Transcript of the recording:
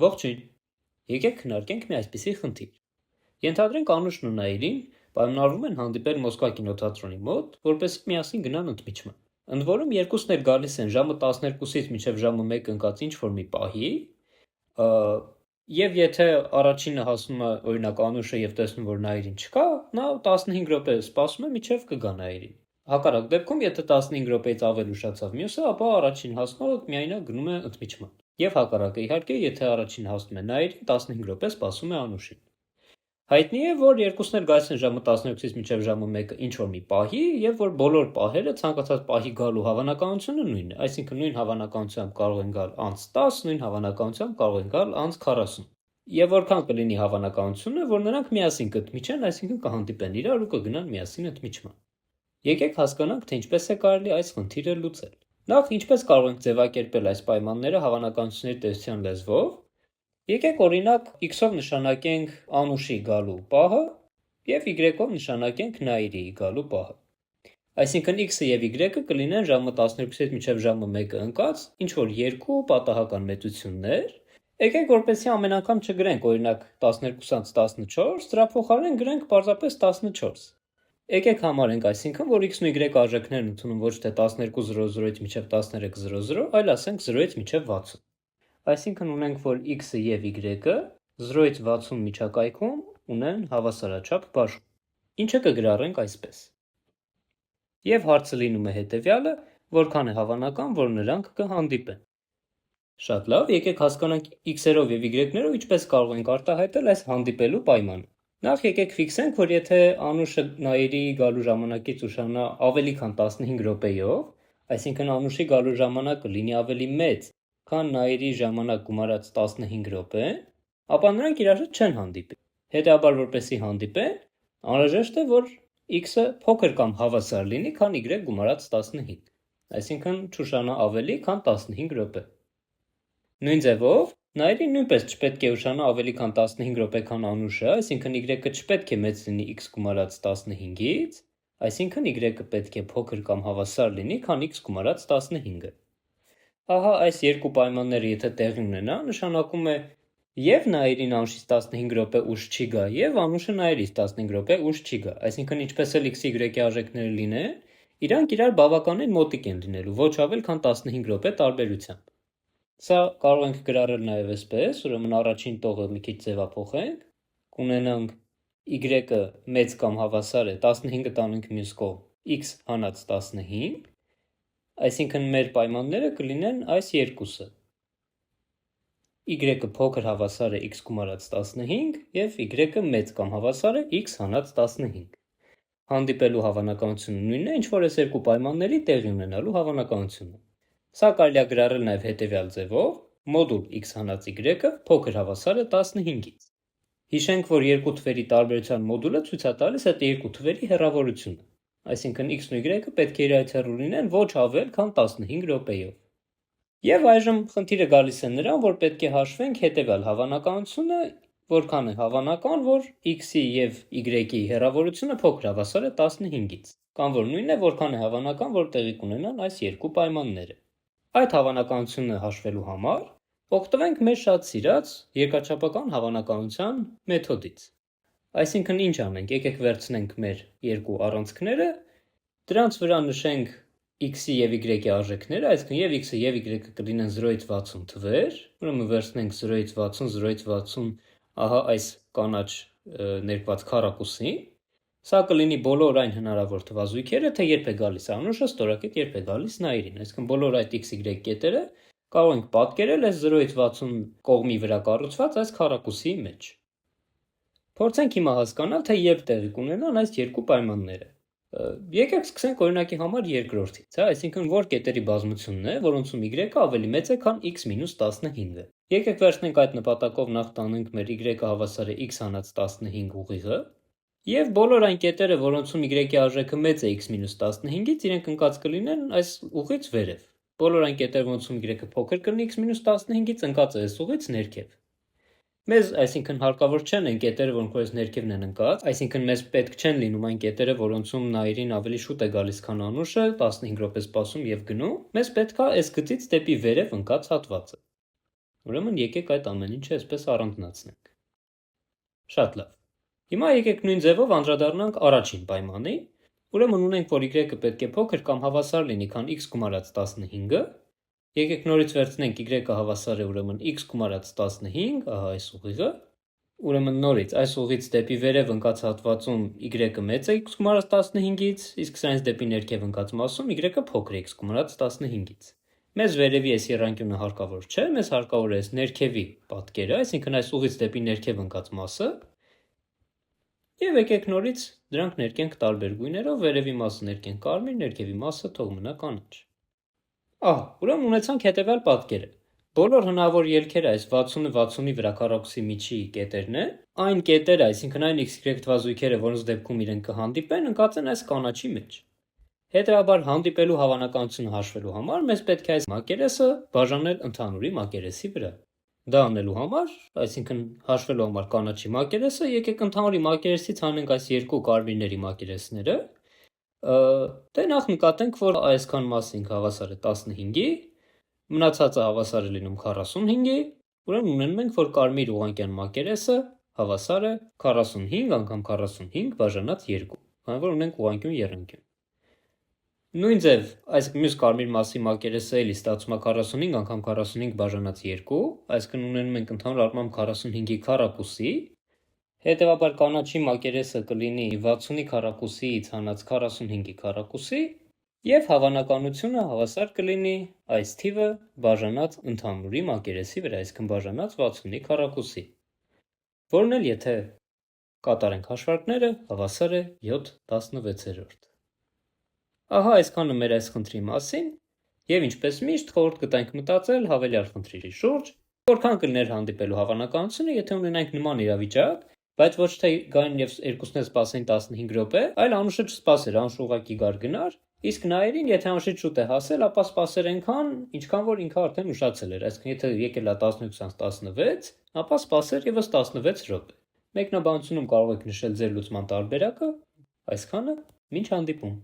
Ողջույն։ Եկեք քննարկենք մի այսպիսի խնդիր։ Ենթադրենք Անուշն ու Նաիրին պայմանավորվում են հանդիպել Մոսկվա կինոթատրոնի մոտ, որպեսզի միասին գնան ընդմիջման։ Ընդ որում երկուսն էլ գալիս են ժամը 12-ից մինչև ժամը 1 ընկած ինչ-որ մի պահի, եւ եթե առաջինը հասնում է օրինակ Անուշը եւ տեսնում որ Նաիրին չկա, նա 15 րոպե սպասում է մինչև կգա Նաիրին։ Հակառակ դեպքում եթե 15 րոպեից ավել ուշացավ մյուսը, ապա առաջին հասնողը միայնակ գնում է ընդմիջման։ Եվ հակառակը իհարկե, եթե առաջին հասնում է Նաիրին, 15 րոպե սպասում է Անուշին։ Հայտնի է, որ երկուսն էլ գալիս են ժամը 12-ից մինչև ժամը 1 ինչ-որ մի պահի, եւ որ բոլոր պահերը ցանկացած պահի գալու հավանականությունը նույնն է, այսինքն նույն հավանականությամբ կարող են գալ անց 10, նույն հավանականությամբ կարող են գալ անց 40։ Եվ որքան կլինի հավանականությունը, որ նրանք միասին կընդմիջեն, այսինքն կհանդիպեն իրար ու կգնան միասին ընդմիջման։ Եկեք հասկանանք, թե ինչպես է կարելի այս խնդիրը լուծել։ Նախ ինչպես կարող ենք ձևակերպել այս պայմանները հավանականությունների տեսության լեզվով։ Եկեք օրինակ x-ով նշանակենք Անուշի գալու պահը եւ y-ով նշանակենք Նաիրի գալու պահը։ Այսինքն x-ը եւ y-ը կլինեն ժամը 12-ից մինչև ժամը 1-ը ընկած ինչ որ երկու պատահական մեծություններ։ Եկեք որպեսզի ամեն անգամ չգրենք օրինակ 12-14, դրա փոխարեն գրենք պարզապես 14։ Եկեք համարենք այսինքն, որ x-ն ու y արժեքներն ընդունում ոչ թե 12:00-ից մինչև 13:00, այլ ասենք 0-ից մինչև 60։ Այսինքն ունենք, որ x-ը եւ y-ը 0-ից 60 միջակայքում ունեն հավասարաչափ բաժում, ինչը կգրառենք այսպես։ Եվ հարցը լինում է հետեւյալը, որքան է հավանական, որ նրանք կհանդիպեն։ Շատ լավ, եկեք հասկանանք x-երով եւ y-ներով ինչպես կարող ենք արտահայտել այս հանդիպելու պայմանը։ Նախ եկեք ֆիքսենք, որ եթե Անուշը Նաիրի գալու ժամանակից ուշանա ավելի քան 15 րոպեով, այսինքն Անուշի գալու ժամանակը լինի ավելի մեծ, քան Նաիրի ժամանակ գումարած 15 րոպեն, ապա նրանք իրար հետ չեն հանդիպի։ Հետեւաբար, որպեսզի հանդիպեն, անհրաժեշտ է, որ x-ը փոքր կամ հավասար լինի, քան y գումարած 15, այսինքն չուշանա ավելի, քան 15 րոպե։ Նույն ձևով Նաիրին նույնպես չպետք է ուշանա ավելի քան 15 րոպե, քան Անուշը, այսինքն y-ը չպետք է մեծ լինի x գումարած 15-ից, այսինքն y-ը պետք է փոքր կամ հավասար լինի, քան x գումարած 15-ը։ Ահա այս երկու պայմանները եթե տեղի ունենան, նշանակում է եւ Նաիրին Անուշից 15 րոպե ուշ չի գա, եւ Անուշը Նաիրից 15 րոպե ուշ չի գա, այսինքն ինչպես էլ x-ի y-ի արժեքները լինեն, իրանք իրար բավականին մոտիկ են լինելու, ոչ ավել քան 15 րոպե տարբերությամբ։ Սա կարող ենք գրառել նաև այսպես, ուրեմն առաջին տողը մի քիչ ձևափոխենք, կունենանք y-ը մեծ կամ հավասար է 15-ը տանենք մյուս կողմ, x հանած 15, այսինքն մեր պայմանները կլինեն այս երկուսը։ Y-ը փոքր հավասար է x գումարած 15 եւ y-ը մեծ կամ հավասար է x հանած 15։ Հանդիպելու հավանականությունը նույնն է, ինչ որ այս երկու պայմանների տեղի ունենալու հավանականությունը։ Սա կարելի է գրառել նաև հետևյալ ձևով. մոդուլ x հանած y-ը փոքր հավասար է 15-ից։ Հիշենք, որ երկու թվերի տարբերության մոդուլը ցույց է տալիս այդ երկու թվերի հեռավորությունը, այսինքն x-ն ու y-ը պետք է իրարից հեռու լինեն ոչ ավել քան 15 րոպեով։ Եվ այժմ խնդիրը գալիս է նրան, որ պետք է հաշվենք հետևյալ հավանականությունը, որքան է հավանական, որ x-ի եւ y-ի հեռավորությունը փոքր հավասար է 15-ից, կամ որ նույնն է, որքան է հավանական, որ տեղի կունենան այս երկու պայմանները։ Այդ հավանականությունը հաշվելու համար օգտվենք մեր շատ սիրած երկրաչափական հավանականության մեթոդից։ Այսինքն ինչ անենք, եկեք վերցնենք մեր երկու առանցքները, դրանց վրա նշենք x-ի եւ y-ի արժեքները, այսինքն եւ x-ը եւ y-ը կլինեն 0-ից 60 թվեր, ուրեմն վերցնենք 0-ից 60, 0-ից 60, ահա այս կանաչ ներկված քառակուսին։ Սա կլինի բոլոր այն հնարավոր թվազույգերը, թե երբ է գալիս Անուշը, ստորակետ երբ է գալիս Նաիրին, այսինքն բոլոր այդ x-y կետերը կարող ենք պատկերել այս 0-ից 60 կողմի վրա կառուցված այս քառակուսի մեջ։ Փորձենք հիմա հասկանալ, թե երբ տեղի կունենան այս երկու պայմանները։ Եկեք սկսենք օրինակի համար երկրորդից, այսինքն որ կետերի բազմությունն է, որոնցում y-ը ավելի մեծ է, քան x-15-ը։ Եկեք վերցնենք այդ նպատակով նախ տանենք մեր y-ը հավասար է x հանած 15 ուղիղը, եւ բոլոր այն կետերը, որոնցում y-ի արժեքը մեծ է x-15-ից, իրենք ընկած կլինեն այս ուղից վերև։ Բոլոր այն կետերը, որոնցում y-ը փոքր կլինի x-15-ից, ընկած է այս ուղից ներքև։ Մեզ, այսինքն հարկավոր չեն այն կետերը, որոնք այս ներքևն են ընկած, այսինքն մեզ պետք չեն լինում այն կետերը, որոնցում Նաիրին ավելի շուտ է գալիս, քան Անուշը, 15 րոպե սպասում եւ գնում։ Մեզ պետք է այս գծից դեպի վերև ընկած հատվածը։ Ուրեմն եկեք այդ ամեն ինչը այսպես առանձնացնենք։ Շատ լավ։ Հիմա եկեք նույն ձևով անդրադառնանք առաջին պայմանին։ Ուրեմն ունենք, որ y-ը պետք է փոքր կամ հավասար լինի, քան x գումարած 15-ը։ Եկեք նորից վերցնենք y-ը հավասար է ուրեմն x գումարած 15, ահա այս ուղիղը։ Ուրեմն նորից այս ուղից դեպի վերև ընկած հատվածում y-ը մեծ է x գումարած 15-ից, իսկ սրանից դեպի ներքև ընկած մասում y-ը փոքր է x գումարած 15-ից։ Մեզ վերևի այս եռանկյունը հարկավոր չէ, մեզ հարկավոր է այս ներքևի պատկերը, այսինքն այս ուղից դեպի ներքև ընկած մասը։ Եվ եկեք նորից դրանք ներկենք տարբեր գույներով, վերևի մասը ներկենք կարմիր, ներքևի մասը թող մնա կանաչ։ Ահա, ուրեմն ունեցանք հետևյալ պատկերը։ Բոլոր հնարավոր ելքերը այս 60-ը 60-ի վրա քառակուսի միջի կետերն են։ Այն կետերը, այսինքն այն x-y թվազույգերը, որոնց դեպքում իրենք կհանդիպեն, ընկած են այս կանաչի մեջ։ Հետևաբար հանդիպելու հավանականությունը հաշվելու համար մեզ պետք է այս մակերեսը բաժանել ընդհանուրի մակերեսի վրա։ Դա անելու համար, այսինքն հաշվելու համար կանաչի մակերեսը, եկեք ընդհանուրի մակերեսից հանենք այս երկու կարմիրների մակերեսները։ Դե նախ նկատենք, որ այսքան մասը ինքը հավասար է 15-ի, մնացածը հավասար է լինում 45-ի, ուրեմն ունենում ենք, որ կարմիր ուղղանկյան մակերեսը հավասար է 45 անգամ 45 բաժանած 2, քանի որ ունենք ուղղանկյուն եռանկյուն։ Նույն ձև այս մյուս կարմիր մասի մակերեսը էլի ստացվում է 45 անգամ 45 բաժանած 2, այսինքն ունենում ենք ընդհանուր առմամբ 45-ի քառակուսի, հետևաբար կանաչի մակերեսը կլինի 60-ի քառակուսիից հանած 45-ի քառակուսի, և հավանականությունը հավասար կլինի այս թիվը բաժանած ընդհանուրի մակերեսի վրա, այսինքն բաժանած 60-ի քառակուսի, որն էլ եթե կատարենք հաշվարկները, հավասար է 7/16։ Ահա այսքանը մեր այս խնդրի մասին, և ինչպես միշտ խորհուրդ կտանք մտածել հավելյալ խնդրերի շուրջ, որքան կլիներ հանդիպելու հավանականությունը, եթե ունենանք նման իրավիճակ, բայց ոչ թե գային և երկուսն էլ սպասեին 15 րոպե, այլ անուշը չսպասեր, անուշը ուղղակի գար գնար, իսկ նայերին, եթե անուշից շուտ է հասել, ապա սպասեր այնքան, ինչքան որ ինքը արդեն ուշացել էր, այսինքն եթե եկել է 18:16, ապա սպասեր ևս 16 րոպե։ Մեկնաբանությունում կարող եք նշել ձեր լուծման տարբերակը, այսքանը, մինչ հանդիպում։